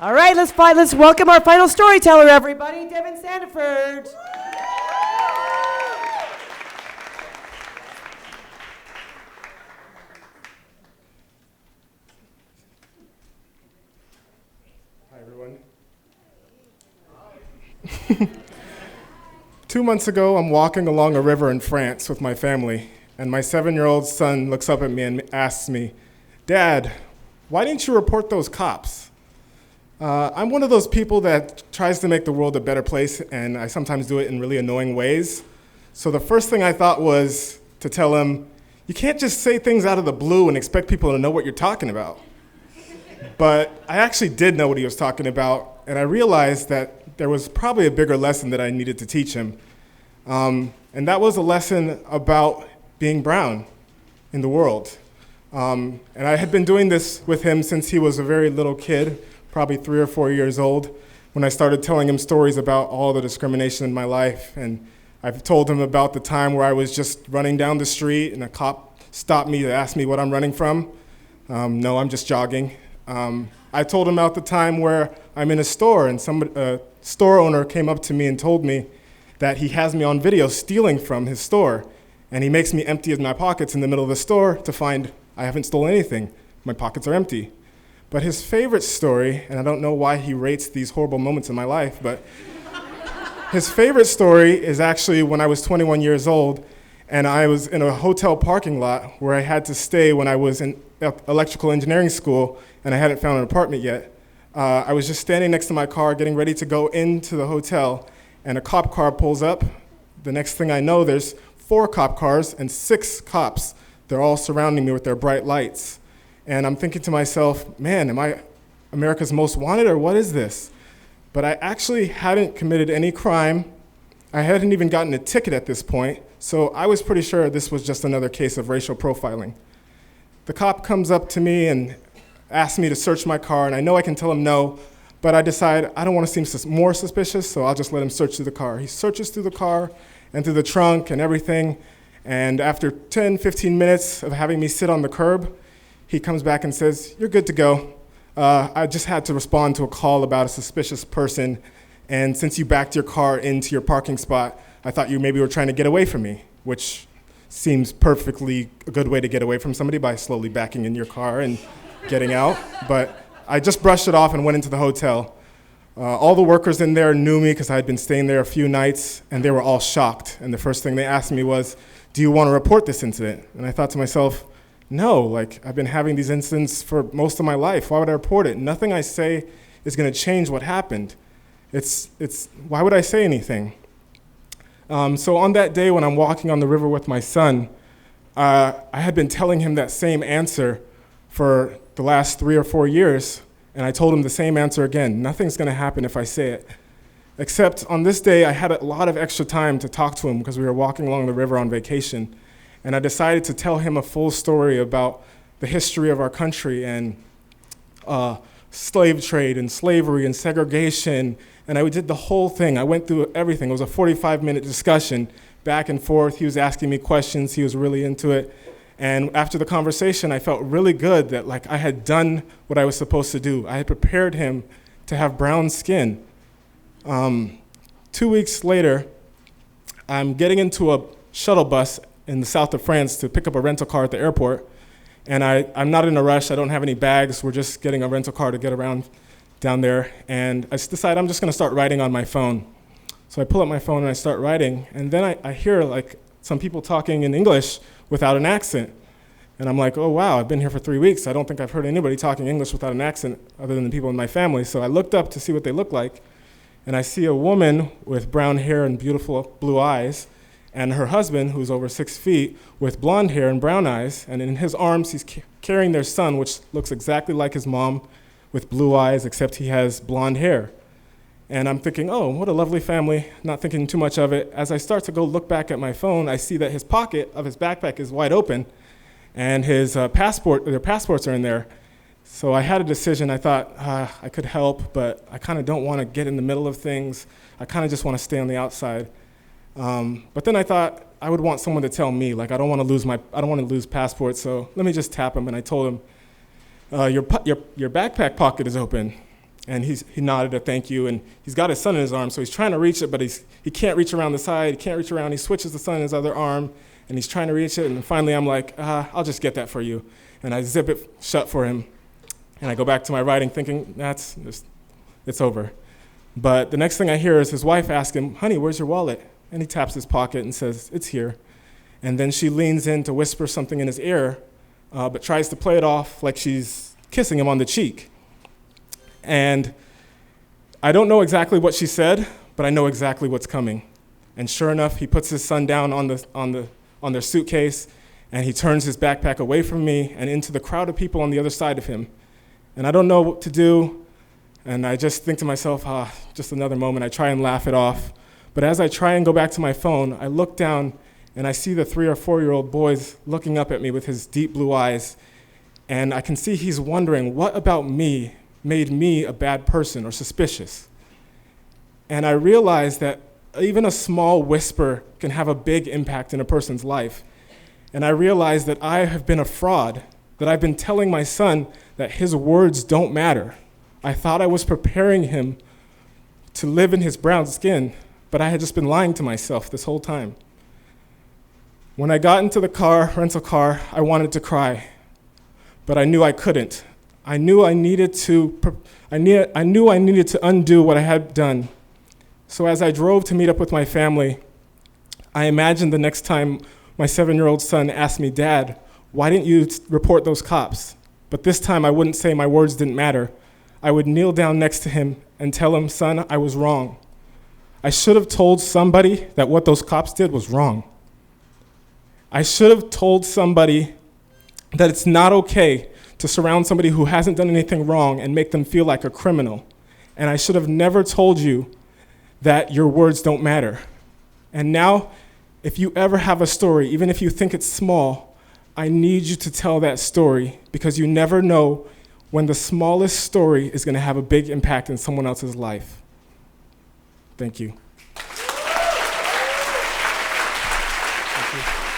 All right, let's welcome our final storyteller, everybody, Devan Sandiford. Hi, everyone. 2 months ago, I'm walking along a river in France with my family, and my 7-year-old son looks up at me and asks me, "Dad, why didn't you report those cops?" I'm one of those people that tries to make the world a better place, and I sometimes do it in really annoying ways. So the first thing I thought was to tell him, you can't just say things out of the blue and expect people to know what you're talking about. But I actually did know what he was talking about, and I realized that there was probably a bigger lesson that I needed to teach him. And that was a lesson about being brown in the world. And I had been doing this with him since he was a very little kid, probably 3 or 4 years old, when I started telling him stories about all the discrimination in my life. And I've told him about the time where I was just running down the street and a cop stopped me to ask me what I'm running from. No, I'm just jogging. I told him about the time where I'm in a store and a store owner came up to me and told me that he has me on video stealing from his store. And he makes me empty my pockets in the middle of the store to find I haven't stolen anything. My pockets are empty. But his favorite story, and I don't know why he rates these horrible moments in my life, but his favorite story is actually when I was 21 years old and I was in a hotel parking lot where I had to stay when I was in electrical engineering school and I hadn't found an apartment yet. I was just standing next to my car getting ready to go into the hotel and a cop car pulls up. The next thing I know, there's 4 cop cars and 6 cops. They're all surrounding me with their bright lights. And I'm thinking to myself, man, am I America's Most Wanted or what is this? But I actually hadn't committed any crime. I hadn't even gotten a ticket at this point, so I was pretty sure this was just another case of racial profiling. The cop comes up to me and asks me to search my car, and I know I can tell him no, but I decide I don't want to seem more suspicious, so I'll just let him search through the car. He searches through the car and through the trunk and everything, and after 10, 15 minutes of having me sit on the curb, he comes back and says, "You're good to go. I just had to respond to a call about a suspicious person, and since you backed your car into your parking spot, I thought you maybe were trying to get away from me," which seems perfectly a good way to get away from somebody by slowly backing in your car and getting out. But I just brushed it off and went into the hotel. All the workers in there knew me because I had been staying there a few nights, and they were all shocked. And the first thing they asked me was, "Do you want to report this incident?" And I thought to myself, no, I've been having these incidents for most of my life. Why would I report it? Nothing I say is going to change what happened. Why would I say anything? So on that day when I'm walking on the river with my son, I had been telling him that same answer for the last 3 or 4 years, and I told him the same answer again. Nothing's going to happen if I say it. Except on this day, I had a lot of extra time to talk to him because we were walking along the river on vacation. And I decided to tell him a full story about the history of our country and slave trade and slavery and segregation. And I did the whole thing. I went through everything. It was a 45-minute discussion, back and forth. He was asking me questions. He was really into it. And after the conversation, I felt really good that I had done what I was supposed to do. I had prepared him to have brown skin. 2 weeks later, I'm getting into a shuttle bus in the south of France to pick up a rental car at the airport. And I'm not in a rush. I don't have any bags. We're just getting a rental car to get around down there. And I decide I'm just going to start writing on my phone. So I pull up my phone and I start writing. And then I hear some people talking in English without an accent. And I'm like, oh, wow, I've been here for 3 weeks. I don't think I've heard anybody talking English without an accent other than the people in my family. So I looked up to see what they look like. And I see a woman with brown hair and beautiful blue eyes, and her husband, who's over 6 feet, with blonde hair and brown eyes, and in his arms, he's carrying their son, which looks exactly like his mom, with blue eyes, except he has blonde hair. And I'm thinking, oh, what a lovely family, not thinking too much of it. As I start to go look back at my phone, I see that his pocket of his backpack is wide open, and his their passports are in there. So I had a decision. I thought, I could help, but I kind of don't want to get in the middle of things. I kind of just want to stay on the outside. But then I thought I would want someone to tell me, I don't want to lose passport, so let me just tap him. And I told him, your backpack pocket is open. And he nodded a thank you, and he's got his son in his arm, so he's trying to reach it, but he can't reach around the side, he can't reach around. He switches the son in his other arm, and he's trying to reach it, and then finally I'm like, I'll just get that for you. And I zip it shut for him, and I go back to my writing thinking, it's over. But the next thing I hear is his wife ask him, honey, where's your wallet? And he taps his pocket and says, it's here. And then she leans in to whisper something in his ear, but tries to play it off like she's kissing him on the cheek. And I don't know exactly what she said, but I know exactly what's coming. And sure enough, he puts his son down on their suitcase, and he turns his backpack away from me and into the crowd of people on the other side of him. And I don't know what to do, and I just think to myself, just another moment. I try and laugh it off. But as I try and go back to my phone, I look down, and I see the 3 or 4-year-old boys looking up at me with his deep blue eyes, and I can see he's wondering, what about me made me a bad person or suspicious? And I realized that even a small whisper can have a big impact in a person's life. And I realized that I have been a fraud, that I've been telling my son that his words don't matter. I thought I was preparing him to live in his brown skin, but I had just been lying to myself this whole time. When I got into the rental car, I wanted to cry, but I knew I couldn't. I knew I needed to undo what I had done. So as I drove to meet up with my family, I imagined the next time my 7-year-old son asked me, Dad, why didn't you report those cops? But this time I wouldn't say my words didn't matter. I would kneel down next to him and tell him, son, I was wrong. I should have told somebody that what those cops did was wrong. I should have told somebody that it's not okay to surround somebody who hasn't done anything wrong and make them feel like a criminal. And I should have never told you that your words don't matter. And now, if you ever have a story, even if you think it's small, I need you to tell that story, because you never know when the smallest story is going to have a big impact in someone else's life. Thank you. Thank you.